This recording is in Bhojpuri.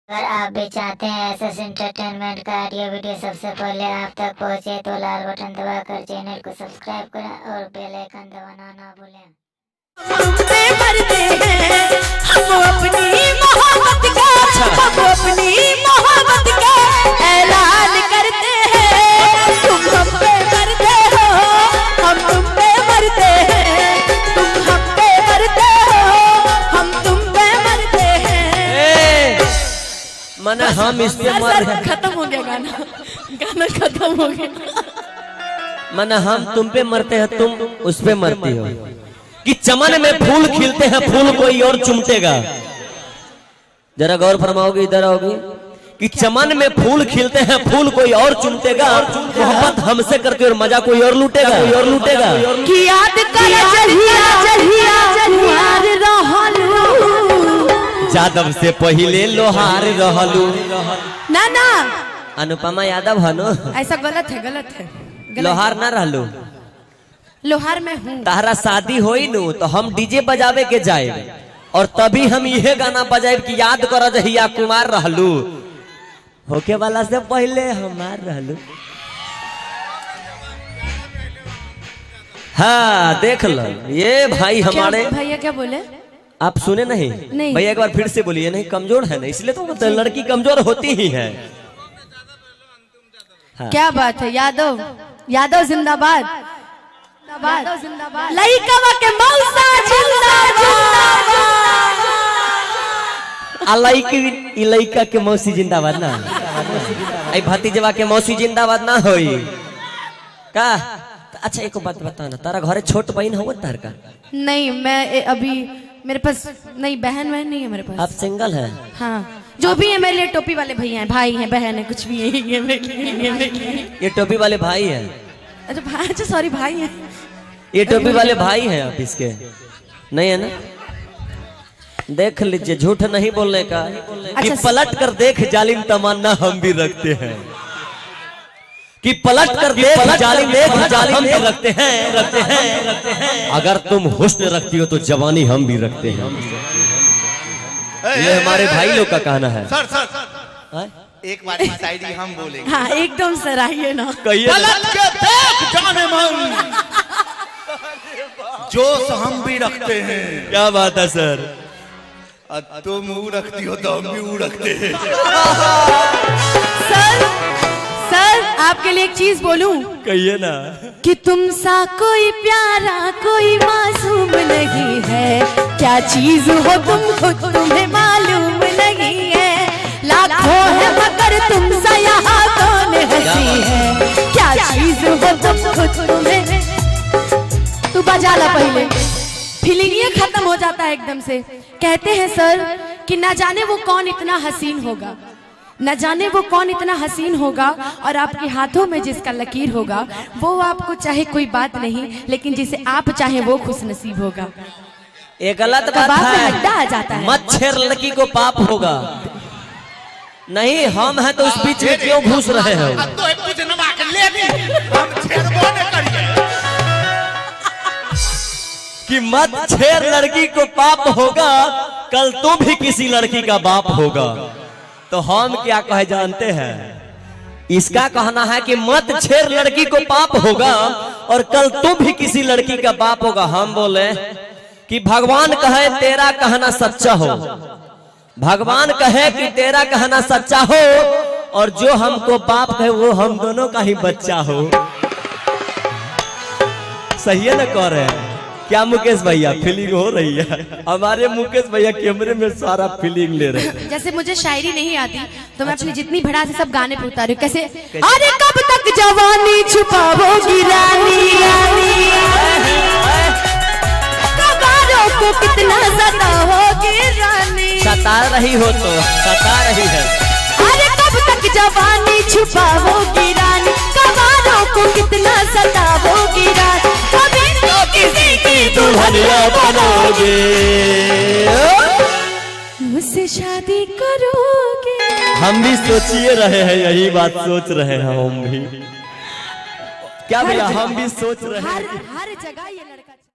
अगर आप भी चाहते हैं एसएस एंटरटेनमेंट का ऑडियो वीडियो सबसे पहले आप तक पहुंचे तो लाल बटन दबाकर चैनल को सब्सक्राइब करें और बेल आइकन दबाना ना भूलें। मरते हैं हम अपनी मोहब्बत का, हम अपनी मोहब्बत का ऐलान करते हैं। तुम हम पे मरते हो, हम तुम पे मरते हैं। तुम हम पे मरते हो, हम तुम पे मरते हैं। मन हम इस पे मर रहे। खत्म हो गया गाना, गाना खत्म हो गया। मन हम तुम पे मरते हैं, तुम उस पे मरती हो। कि चमन में फूल खिलते हैं, फूल कोई और चुमटेगा। जरा गौर फरमाओगे, इधर आओगे। कि चमन में फूल खिलते हैं, फूल कोई और चुमटेगा। मोहब्बत हमसे करके और मजा कोई और लूटेगा, कोई और लूटेगा। कि याद कर यादव से पहले लोहार रहलू। ना ना अनुपमा यादव हनो, ऐसा गलत है, गलत है, गलत। लोहार ना रहलू। लोहार में हूँ। तारा शादी होई नु तो हम डीजे बजावे के जाए और तभी हम यह गाना बजाए कि याद कर जहिया कुमार रहलू। होके वाला से पहले हमार रहलू। हाँ देख लो ये भाई हमारे। भैया क्या बोले? आप सुने नहीं? नहीं भैया एक बार फिर से बोलिए। नहीं कमजोर है ना, इसलिए तो लड़की कमजोर होती ही है। हाँ। क्या बात है। यादव, यादव जिंदाबाद, जिंदाबाद। लइकवा के मौसा जिंदाबाद। लइका के मौसी जिंदाबाद ना। आई भतीजवा के मौसी जिंदाबाद ना होई का। अच्छा एक बात बता ना, तारा घरे छोट बहन हो तार का? नहीं मैं अभी मेरे पास नहीं, बहन वहन नहीं है मेरे पास। आप सिंगल है? हाँ जो भी है मेरे लिए टोपी वाले भैया हैं, भाई हैं, बहन है, कुछ भी है। ये टोपी वाले भाई है? अच्छा भाई, अच्छा सॉरी भाई है। ये टोपी वाले भाई हैं आप इसके? नहीं है ना? देख लीजिए, झूठ नहीं बोलने का। कि पलट कर देख जालिम तमन्ना हम भी रखते हैं। कि पलट कर देख जालिम, हम भी रखते हैं, रखते हैं, रखते हैं। अगर तुम हुस्न रखती हो तो जवानी हम भी रखते हैं। ये हमारे भाई लोग का कहना है। सर सर एक बार शायरी हम बोलेंगे। हाँ एकदम सर, आइए ना। पलट के देख जाने मन, जोश हम भी रखते हैं। क्या बात है सर। तुम ऊ रखती हो तो हम भी ऊ रखते हैं। सर सर आपके लिए एक चीज बोलूं? कहिए ना। कि तुम सा कोई प्यारा कोई मासूम नहीं है। क्या चीज हो तुम खुद तुम्हें मालूम नहीं है। लाखों है मगर तुम सा यहाँ कौन हंसी है। क्या चीज हो तुम खुद तुम्हें। तू बजा ला पहले, फीलिंग ये खत्म हो जाता है एकदम से। कहते हैं सर कि ना जाने वो कौन इतना हसीन होगा, न जाने वो कौन इतना हसीन होगा और आपके हाथों में जिसका लकीर होगा वो आपको चाहे कोई बात नहीं, लेकिन जिसे आप चाहे वो खुश नसीब होगा। ये गलत बात है। अड्डा आ जाता है। मच्छर लड़की को पाप होगा। नहीं हम हैं तो उस बीच में क्यों घुस रहे हैं? कि मत छेड़ लड़की को पाप होगा, कल तू भी किसी लड़की का बाप होगा। तो हम क्या कहे जानते हैं? इसका कहना है कि मत छेड़ लड़की को पाप होगा और कल तू भी किसी लड़की का बाप होगा। हम बोले कि भगवान कहे तेरा कहना सच्चा हो, भगवान कहे कि तेरा कहना सच्चा हो और जो हमको बाप कहे वो हम दोनों का ही बच्चा हो। सही है ना कह रहे हैं? क्या मुकेश भैया फीलिंग हो रही है? हमारे मुकेश भैया कैमरे में सारा फीलिंग ले रहे हैं। जैसे मुझे शायरी नहीं आती तो मैं अपनी जितनी भड़ास है सब गाने पे उतारू। कैसे? अरे कब तक जवानी छुपाओगी रानी, कबारों को कितना सताओगी रानी। सता रही हो तो सता रही है। अरे कब तक जवानी छुपाओगी रानी, कबारों को कितना सताओगी रानी। कभी तो किसी की दुल्हनिया बनोगे, मुझसे शादी करोगे। हम भी सोचिए रहे हैं, यही बात सोच रहे हैं हम भी। क्या भैया हम भी सोच रहे हैं। हर जगह ये लड़का